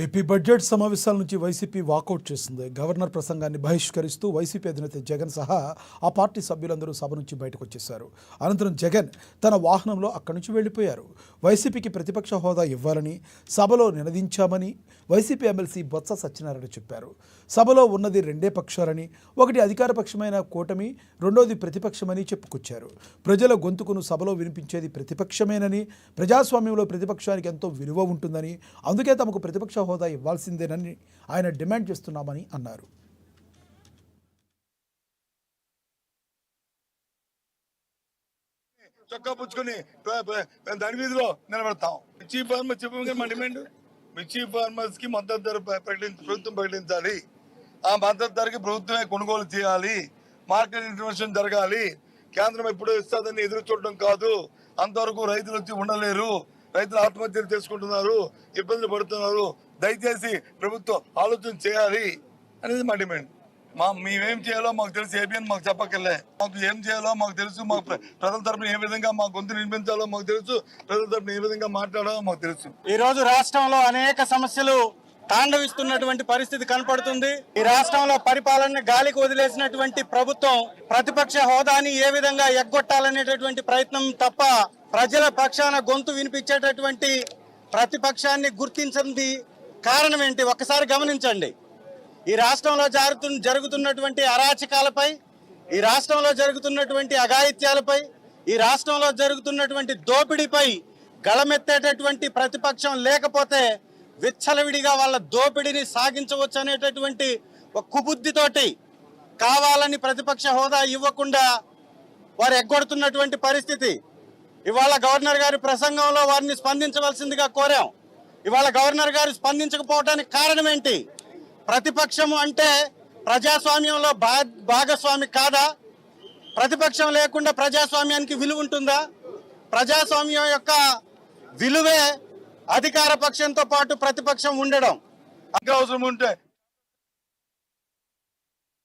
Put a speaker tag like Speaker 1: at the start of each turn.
Speaker 1: AP budget సమావేశాల నుంచి YCP walkout చేసింది. గవర్నర్ ప్రసంగాన్ని బహిష్కరిస్తూ వైసీపీ అధినేత జగన్ సహా ఆ పార్టీ సభ్యులందరూ సభ నుంచి బయటకు వచ్చేశారు. అనంతరం జగన్ తన వాహనంలో అక్కడి నుంచి వెళ్లిపోయారు. వైసీపీకి ప్రతిపక్ష హోదా ఇవ్వాలని సభలో నినదించామని వైసీపీ ఎమ్మెల్సీ బొత్స సత్యనారాయణ చెప్పారు. సభలో ఉన్నది రెండే పక్షాలని, ఒకటి అధికార పక్షమైన కూటమి, రెండోది ప్రతిపక్షమని చెప్పుకొచ్చారు. ప్రజల గొంతుకును సభలో వినిపించేది ప్రతిపక్షమేనని, ప్రజాస్వామ్యంలో ప్రతిపక్షానికి ఎంతో విలువ ఉంటుందని, అందుకే తమకు ప్రతిపక్ష హోదా ఇవ్వాల్సిందేనని ఆయన డిమాండ్ చేస్తున్నామని అన్నారు.
Speaker 2: చొక్కా పుచ్చుకొని దాని వీధిలో నిలబెడతాం. మిర్చి ఫార్మర్ చెప్పే మా డిమాండ్ మిర్చి ఫార్మర్స్ కి మద్దతు ధర ప్రభుత్వం ప్రకటించాలి. ఆ మద్దతు ధరకి ప్రభుత్వమే కొనుగోలు చేయాలి. మార్కెట్ ఇంటర్వెన్షన్ జరగాలి. కేంద్రం ఎప్పుడో ఇస్తుందని ఎదురు చూడడం కాదు. అంతవరకు రైతులు వచ్చి ఉండలేరు. రైతులు ఆత్మహత్యలు చేసుకుంటున్నారు, ఇబ్బందులు పడుతున్నారు. దయచేసి ప్రభుత్వం ఆలోచన చేయాలి అనేది మా డిమాండ్. మేమేం చేయాలో మాకు తెలుసు. ఏబిఎన్ మాకు చెప్పక్కర్లే. మాకు ఏం చేయాలో మాకు తెలుసు. మాకు ప్రజల తరపున ఏ విధంగా మా గొంతు వినిపించాలో మాకు తెలుసు. ప్రజల తరపున ఏ విధంగా మాట్లాడాలో మాకు తెలుసు.
Speaker 3: ఈ రోజు రాష్ట్రంలో అనేక సమస్యలు తాండవిస్తున్నటువంటి పరిస్థితి కనపడుతుంది. ఈ రాష్ట్రంలో పరిపాలన గాలికి వదిలేసినటువంటి ప్రభుత్వం ప్రతిపక్ష హోదాని ఏ విధంగా ఎగ్గొట్టాలనేటటువంటి ప్రయత్నం తప్ప ప్రజల పక్షాన గొంతు వినిపించేటటువంటి ప్రతిపక్షాన్ని గుర్తించింది కారణం ఏంటి ఒక్కసారి గమనించండి. ఈ రాష్ట్రంలో జరుగుతున్నటువంటి అరాచకాలపై, ఈ రాష్ట్రంలో జరుగుతున్నటువంటి అఘాయిత్యాలపై, ఈ రాష్ట్రంలో జరుగుతున్నటువంటి దోపిడీపై గళమెత్తేటటువంటి ప్రతిపక్షం లేకపోతే విచ్చలవిడిగా వాళ్ళ దోపిడీని సాగించవచ్చు అనేటటువంటి ఒక కుబుద్ధితోటి కావాలని ప్రతిపక్ష హోదా ఇవ్వకుండా వారు ఎగ్గొడుతున్నటువంటి పరిస్థితి. ఇవాళ గవర్నర్ గారి ప్రసంగంలో వారిని స్పందించవలసిందిగా కోరాం. ఇవాళ గవర్నర్ గారు స్పందించకపోవడానికి కారణం ఏంటి? ప్రతిపక్షము అంటే ప్రజాస్వామ్యంలో భాగస్వామి కాదా? ప్రతిపక్షం లేకుండా ప్రజాస్వామ్యానికి విలువ ఉంటుందా? ప్రజాస్వామ్యం యొక్క విలువే అధికార పక్షంతో పాటు ప్రతిపక్షం ఉండడం.
Speaker 2: అవసరం ఉంటే